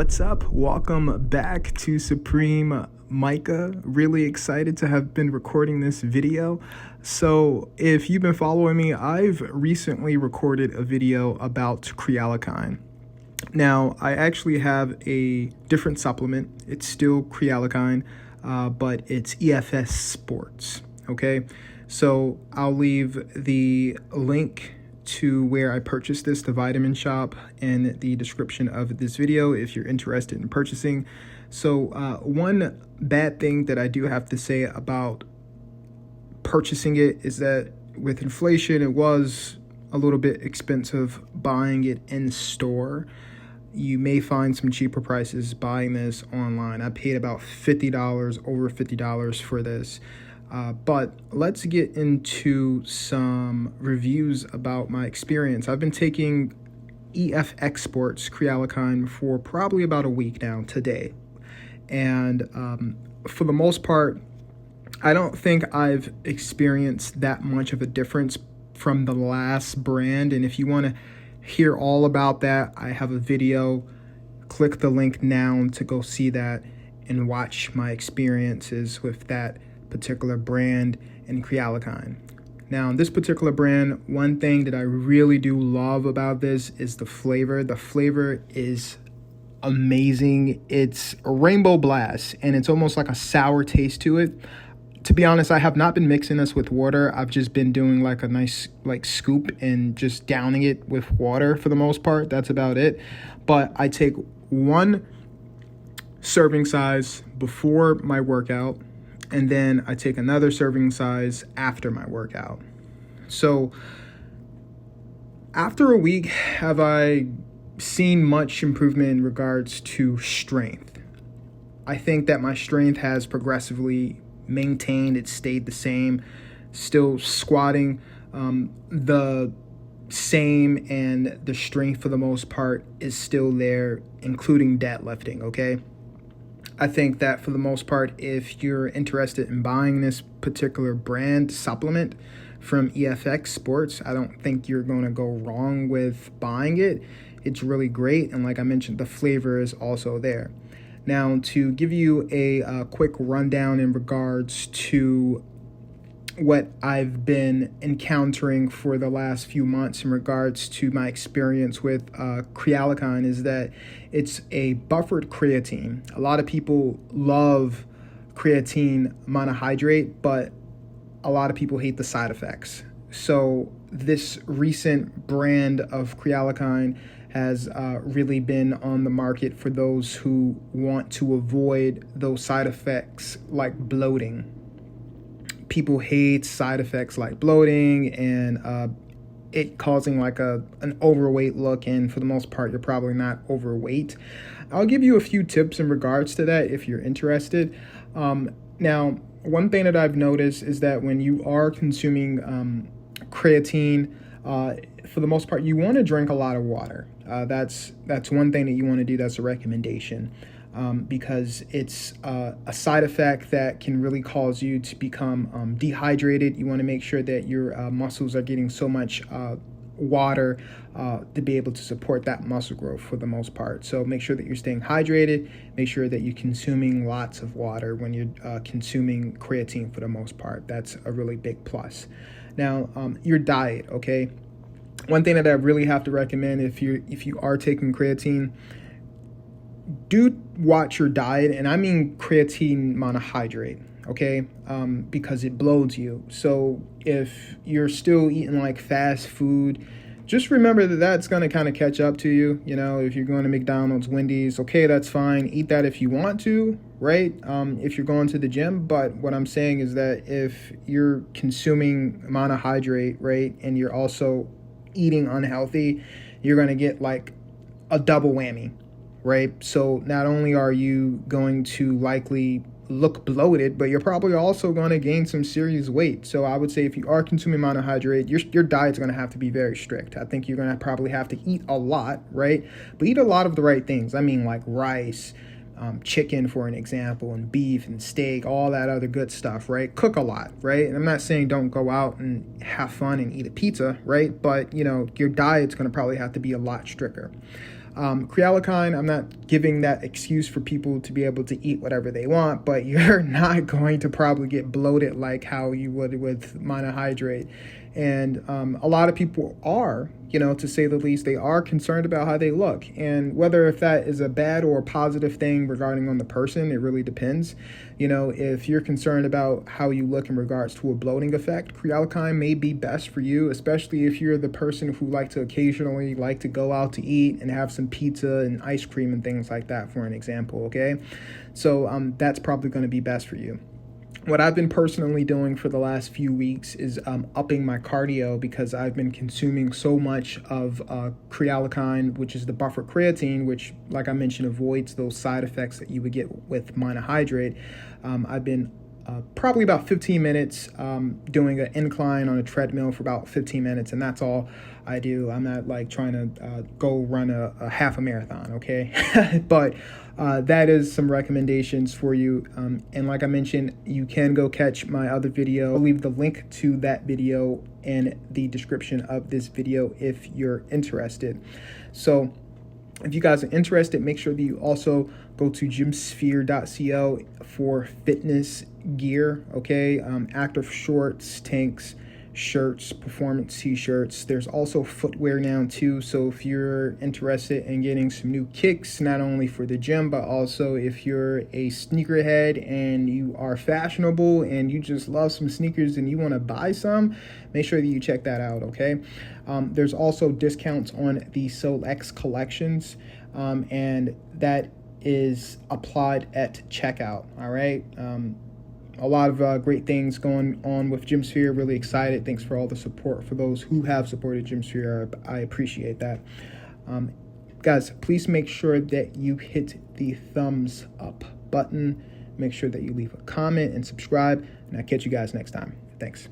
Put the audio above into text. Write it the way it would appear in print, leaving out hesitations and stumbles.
What's up? Welcome back to Supreme Micah. Really excited to have been recording this video. So if you've been following me, I've recently recorded a video about KreAlkalyn. Now, I actually have a different supplement. It's still KreAlkalyn, but it's EFX Sports, okay? So I'll leave the link to where I purchased this, the vitamin shop, in the description of this video if you're interested in purchasing. So one bad thing that I do have to say about purchasing it is that with inflation, it was a little bit expensive buying it in store. You may find some cheaper prices buying this online. I paid about $50, over $50 for this. But let's get into some reviews about my experience. I've been taking EFX Sports Kre-Alkalyn for probably about a week now today. And for the most part, I don't think I've experienced that much of a difference from the last brand. And if you want to hear all about that, I have a video. Click the link now to go see that and watch my experiences with that particular brand and KreAlkalyn. Now, this particular brand, one thing that I really do love about this is the flavor. The flavor is amazing. It's a rainbow blast, and it's almost like a sour taste to it. To be honest, I have not been mixing this with water. I've just been doing like a nice scoop and just downing it with water for the most part. That's about it. But I take one serving size before my workout, and then I take another serving size after my workout. So after a week, have I seen much improvement in regards to strength? I think that my strength has progressively maintained. It stayed the same, still squatting the same, and the strength for the most part is still there, including deadlifting, okay? I think that for the most part, if you're interested in buying this particular brand supplement from EFX Sports, I don't think you're going to go wrong with buying it. It's really great. And like I mentioned, the flavor is also there. Now, to give you a quick rundown in regards to what I've been encountering for the last few months in regards to my experience with KreAlkalyn, is that it's a buffered creatine. A lot of people love creatine monohydrate, but a lot of people hate the side effects. So this recent brand of KreAlkalyn has really been on the market for those who want to avoid those side effects like bloating. People hate side effects like bloating and it causing like an overweight look, and for the most part, you're probably not overweight. I'll give you a few tips in regards to that if you're interested. Now, one thing that I've noticed is that when you are consuming creatine, for the most part, you want to drink a lot of water. That's one thing that you want to do. That's a recommendation. Because it's a side effect that can really cause you to become dehydrated. You want to make sure that your muscles are getting so much water to be able to support that muscle growth for the most part. So make sure that you're staying hydrated. Make sure that you're consuming lots of water when you're consuming creatine for the most part. That's a really big plus. Now, your diet, okay? One thing that I really have to recommend if you are taking creatine, do watch your diet, and I mean creatine monohydrate, okay? Because it bloats you. So if you're still eating like fast food, just remember that that's going to kind of catch up to you. You know, if you're going to McDonald's, Wendy's, okay, that's fine. Eat that if you want to, right? If you're going to the gym. But what I'm saying is that if you're consuming monohydrate, right, and you're also eating unhealthy, you're going to get like a double whammy. Right? So not only are you going to likely look bloated, but you're probably also going to gain some serious weight. So I would say if you are consuming monohydrate, your diet's going to have to be very strict. I think you're going to probably have to eat a lot, right? But eat a lot of the right things. I mean, like rice, chicken, for an example, and beef and steak, all that other good stuff, right? Cook a lot, right? And I'm not saying don't go out and have fun and eat a pizza, right? But, you know, your diet's going to probably have to be a lot stricter. KreAlkalyn, I'm not giving that excuse for people to be able to eat whatever they want, but you're not going to probably get bloated like how you would with monohydrate. And a lot of people are, to say the least, they are concerned about how they look. And whether if that is a bad or a positive thing regarding on the person, it really depends. If you're concerned about how you look in regards to a bloating effect, KreAlkalyn may be best for you, especially if you're the person who like to occasionally like to go out to eat and have some pizza and ice cream and things like that, for an example, okay? So that's probably going to be best for you. What I've been personally doing for the last few weeks is upping my cardio, because I've been consuming so much of KreAlkalyn, which is the buffer creatine, which, like I mentioned, avoids those side effects that you would get with monohydrate. I've been probably about 15 minutes doing an incline on a treadmill for about 15 minutes, and that's all I do. I'm not like trying to go run a half a marathon, okay? But that is some recommendations for you. And like I mentioned, you can go catch my other video. I'll leave the link to that video in the description of this video if you're interested. So if you guys are interested, make sure that you also go to gymsphere.co for fitness gear, okay? Active shorts, tanks, shirts, performance t-shirts. There's also footwear now too, so if you're interested in getting some new kicks, not only for the gym, but also if you're a sneakerhead and you are fashionable and you just love some sneakers and you want to buy some, make sure that you check that out, okay? There's also discounts on the Soul X collections, and that is applied at checkout, all right? A lot of great things going on with GymSphere. Really excited. Thanks for all the support for those who have supported GymSphere. I appreciate that. Guys, please make sure that you hit the thumbs up button. Make sure that you leave a comment and subscribe. And I'll catch you guys next time. Thanks.